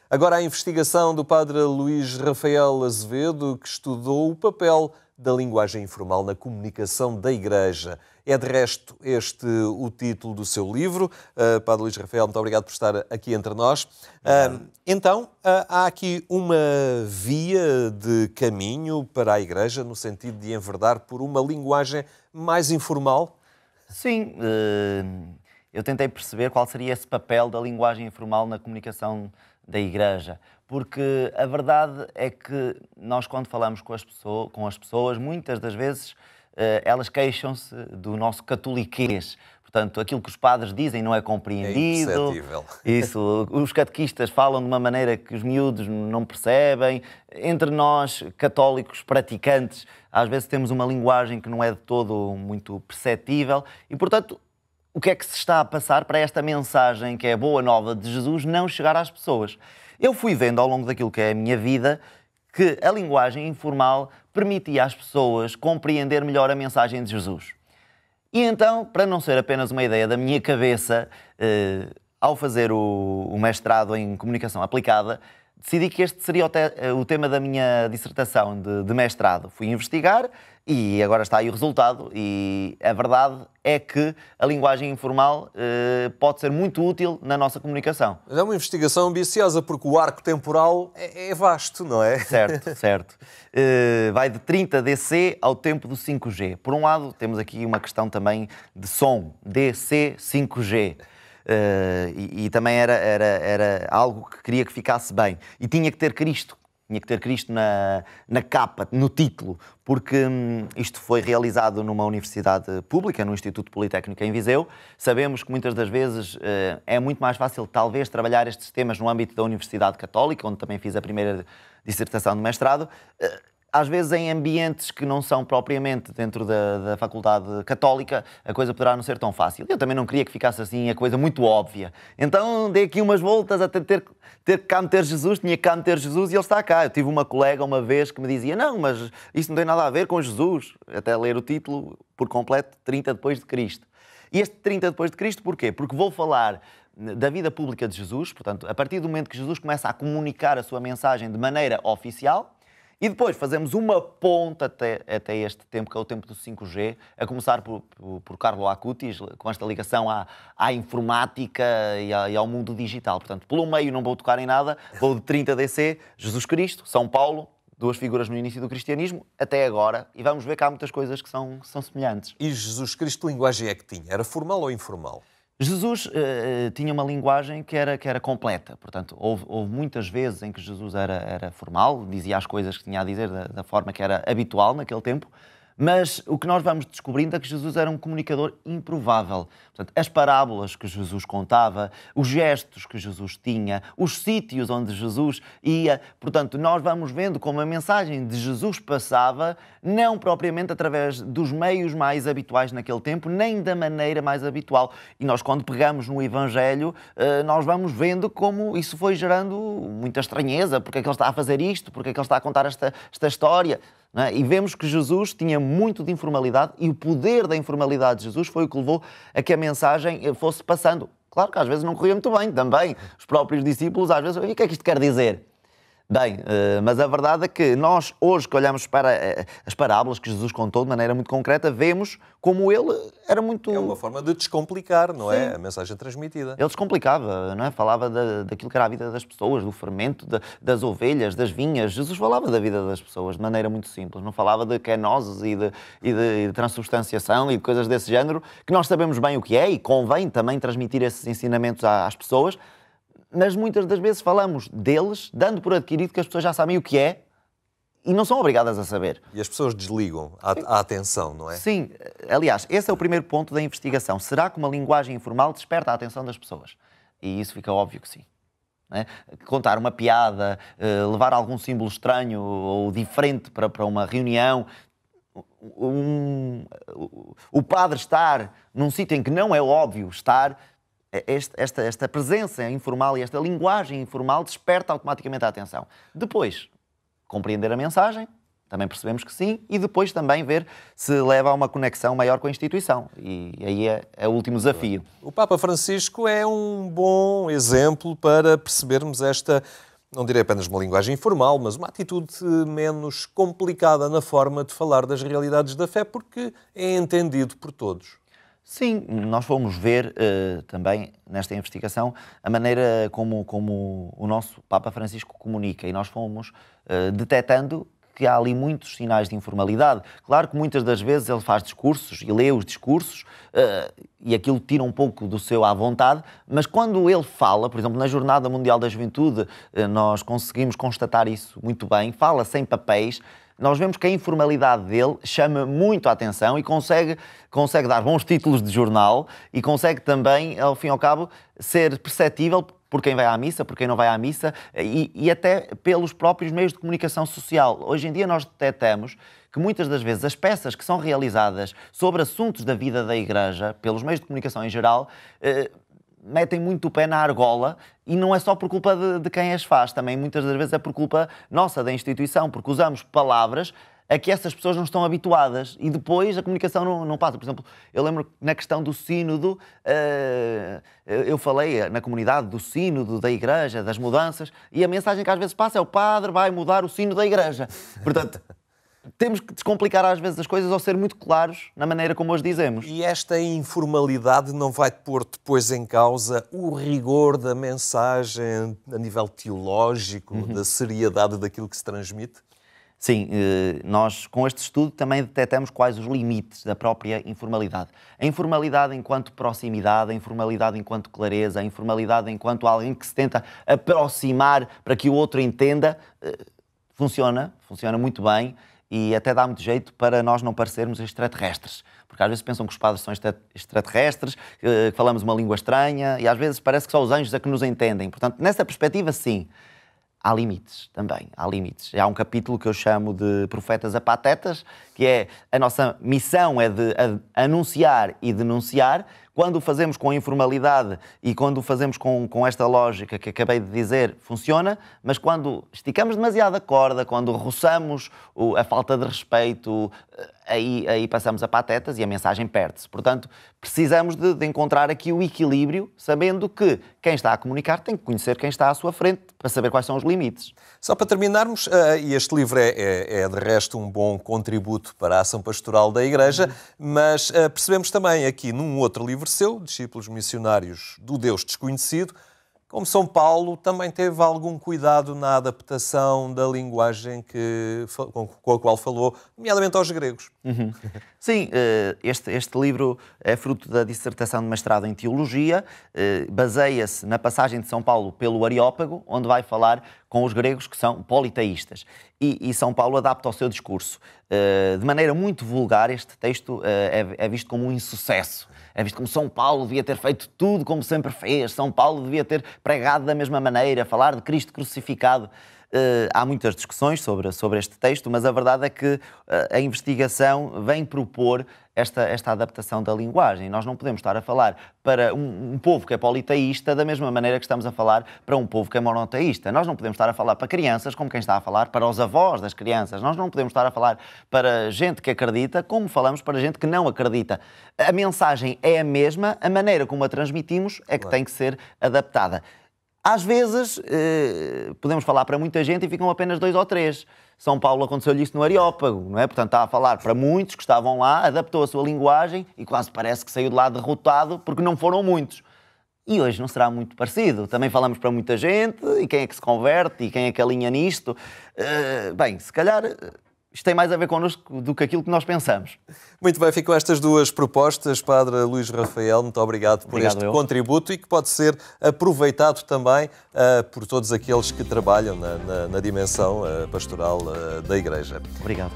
Agora a investigação do padre Luís Rafael Azevedo, que estudou o papel da linguagem informal na comunicação da Igreja. É, de resto, este o título do seu livro. Padre Luís Rafael, muito obrigado por estar aqui entre nós. Então, há aqui uma via de caminho para a Igreja, no sentido de enverdar por uma linguagem mais informal? Sim, eu tentei perceber qual seria esse papel da linguagem informal na comunicação da Igreja, porque a verdade é que nós, quando falamos com as pessoas, muitas das vezes elas queixam-se do nosso catoliquês. Portanto, aquilo que os padres dizem não é compreendido. É imperceptível. Isso, os catequistas falam de uma maneira que os miúdos não percebem. Entre nós, católicos praticantes, às vezes temos uma linguagem que não é de todo muito perceptível e, portanto, o que é que se está a passar para esta mensagem, que é a boa nova de Jesus, não chegar às pessoas? Eu fui vendo ao longo daquilo que é a minha vida que a linguagem informal permitia às pessoas compreender melhor a mensagem de Jesus. E então, para não ser apenas uma ideia da minha cabeça, ao fazer o mestrado em Comunicação Aplicada, decidi que este seria o tema da minha dissertação de mestrado. Fui investigar e agora está aí o resultado. E a verdade é que a linguagem informal pode ser muito útil na nossa comunicação. É uma investigação ambiciosa, porque o arco temporal é vasto, não é? Certo, certo. Vai de 30 DC ao tempo do 5G. Por um lado, temos aqui uma questão também de som, DC 5G. E também era algo que queria que ficasse bem. E tinha que ter Cristo. Tinha que ter Cristo na capa, no título, porque isto foi realizado numa universidade pública, no Instituto Politécnico em Viseu. Sabemos que muitas das vezes é muito mais fácil, talvez, trabalhar estes temas no âmbito da Universidade Católica, onde também fiz a primeira dissertação de mestrado. Às vezes em ambientes que não são propriamente dentro da Faculdade Católica, a coisa poderá não ser tão fácil. Eu também não queria que ficasse assim a coisa muito óbvia. Então dei aqui umas voltas até ter que cá meter Jesus, tinha que cá meter Jesus e ele está cá. Eu tive uma colega uma vez que me dizia: não, mas isso não tem nada a ver com Jesus. Até ler o título por completo, 30 depois de Cristo. E este 30 depois de Cristo porquê? Porque vou falar da vida pública de Jesus, portanto, a partir do momento que Jesus começa a comunicar a sua mensagem de maneira oficial. E depois fazemos uma ponta até este tempo, que é o tempo do 5G, a começar por Carlo Acutis, com esta ligação à informática e ao mundo digital. Portanto, pelo meio não vou tocar em nada, vou de 30 DC, Jesus Cristo, São Paulo, duas figuras no início do cristianismo, até agora, e vamos ver que há muitas coisas que são semelhantes. E Jesus Cristo, que linguagem é que tinha? Era formal ou informal? Jesus tinha uma linguagem que era completa, portanto, houve muitas vezes em que Jesus era formal, dizia as coisas que tinha a dizer da forma que era habitual naquele tempo, mas o que nós vamos descobrindo é que Jesus era um comunicador improvável. Portanto, as parábolas que Jesus contava, os gestos que Jesus tinha, os sítios onde Jesus ia. Portanto, nós vamos vendo como a mensagem de Jesus passava, não propriamente através dos meios mais habituais naquele tempo, nem da maneira mais habitual. E nós, quando pegamos no Evangelho, nós vamos vendo como isso foi gerando muita estranheza. Porque é que ele está a fazer isto? Porque é que ele está a contar esta história? Não é? E vemos que Jesus tinha muito de informalidade e o poder da informalidade de Jesus foi o que levou a que a mensagem fosse passando. Claro que às vezes não corria muito bem também. Os próprios discípulos às vezes, e o que é que isto quer dizer? Bem, mas a verdade é que nós, hoje que olhamos para as parábolas que Jesus contou de maneira muito concreta, vemos como ele era muito... É uma forma de descomplicar, não é? Sim. A mensagem transmitida. Ele descomplicava, não é? Falava daquilo que era a vida das pessoas, do fermento, das ovelhas, das vinhas. Jesus falava da vida das pessoas de maneira muito simples. Não falava de kenosis e de transubstanciação e de coisas desse género, que nós sabemos bem o que é e convém também transmitir esses ensinamentos às pessoas. Mas muitas das vezes falamos deles, dando por adquirido que as pessoas já sabem o que é e não são obrigadas a saber. E as pessoas desligam a atenção, não é? Sim. Aliás, esse é o primeiro ponto da investigação. Será que uma linguagem informal desperta a atenção das pessoas? E isso fica óbvio que sim. Não é? Contar uma piada, levar algum símbolo estranho ou diferente para uma reunião, o padre estar num sítio em que não é óbvio estar... Esta presença informal e esta linguagem informal desperta automaticamente a atenção. Depois, compreender a mensagem, também percebemos que sim, e depois também ver se leva a uma conexão maior com a instituição. E aí é o último desafio. O Papa Francisco é um bom exemplo para percebermos esta não direi apenas uma linguagem informal, mas uma atitude menos complicada na forma de falar das realidades da fé, porque é entendido por todos. Sim, nós fomos ver também nesta investigação a maneira como o nosso Papa Francisco comunica, e nós fomos detectando que há ali muitos sinais de informalidade. Claro que muitas das vezes ele faz discursos e lê os discursos e aquilo tira um pouco do seu à vontade, mas quando ele fala, por exemplo, na Jornada Mundial da Juventude, nós conseguimos constatar isso muito bem, fala sem papéis. Nós vemos que a informalidade dele chama muito a atenção e consegue dar bons títulos de jornal e consegue também, ao fim e ao cabo, ser perceptível por quem vai à missa, por quem não vai à missa e até pelos próprios meios de comunicação social. Hoje em dia nós detectamos que muitas das vezes as peças que são realizadas sobre assuntos da vida da Igreja, pelos meios de comunicação em geral, metem muito o pé na argola e não é só por culpa de quem as faz, também muitas das vezes é por culpa nossa, da instituição, porque usamos palavras a que essas pessoas não estão habituadas e depois a comunicação não passa. Por exemplo, eu lembro na questão do sínodo, eu falei na comunidade do sínodo da Igreja, das mudanças, e a mensagem que às vezes passa é o padre vai mudar o sino da Igreja. Portanto, temos que descomplicar às vezes as coisas ou ser muito claros na maneira como as dizemos. E esta informalidade não vai pôr depois em causa o rigor da mensagem a nível teológico, da seriedade daquilo que se transmite? Sim, nós com este estudo também detectamos quais os limites da própria informalidade. A informalidade enquanto proximidade, a informalidade enquanto clareza, a informalidade enquanto alguém que se tenta aproximar para que o outro entenda, funciona muito bem e até dá muito jeito para nós não parecermos extraterrestres. Porque às vezes pensam que os padres são extraterrestres, que falamos uma língua estranha e às vezes parece que só os anjos é que nos entendem. Portanto, nessa perspectiva, sim. Há limites também, há limites. Há um capítulo que eu chamo de profetas apatetas, que é a nossa missão é de anunciar e denunciar. Quando o fazemos com informalidade e quando o fazemos com esta lógica que acabei de dizer, funciona, mas quando esticamos demasiado a corda, quando roçamos a falta de respeito, aí passamos a patetas e a mensagem perde-se. Portanto, precisamos de encontrar aqui o equilíbrio, sabendo que quem está a comunicar tem que conhecer quem está à sua frente para saber quais são os limites. Só para terminarmos, e este livro é de resto um bom contributo para a ação pastoral da Igreja, mas percebemos também aqui num outro livro seu, Discípulos Missionários do Deus Desconhecido, como São Paulo também teve algum cuidado na adaptação da linguagem com a qual falou, nomeadamente aos gregos. Sim, este livro é fruto da dissertação de mestrado em Teologia, baseia-se na passagem de São Paulo pelo Areópago, onde vai falar com os gregos que são politeístas. E São Paulo adapta ao seu discurso. De maneira muito vulgar, este texto é visto como um insucesso. É visto como São Paulo devia ter feito tudo como sempre fez, São Paulo devia ter pregado da mesma maneira, falar de Cristo crucificado. Há muitas discussões sobre este texto, mas a verdade é que a investigação vem propor esta adaptação da linguagem. Nós não podemos estar a falar para um povo que é politeísta da mesma maneira que estamos a falar para um povo que é monoteísta. Nós não podemos estar a falar para crianças como quem está a falar para os avós das crianças. Nós não podemos estar a falar para gente que acredita como falamos para gente que não acredita. A mensagem é a mesma, a maneira como a transmitimos é que tem que ser adaptada. Às vezes, podemos falar para muita gente e ficam apenas 2 ou 3. São Paulo aconteceu-lhe isso no Areópago, não é? Portanto, está a falar para muitos que estavam lá, adaptou a sua linguagem e quase parece que saiu de lá derrotado porque não foram muitos. E hoje não será muito parecido. Também falamos para muita gente e quem é que se converte e quem é que alinha nisto. Bem, se calhar isto tem mais a ver connosco do que aquilo que nós pensamos. Muito bem, ficam estas duas propostas. Padre Luís Rafael, muito obrigado por este contributo e que pode ser aproveitado também por todos aqueles que trabalham na dimensão pastoral da Igreja. Obrigado.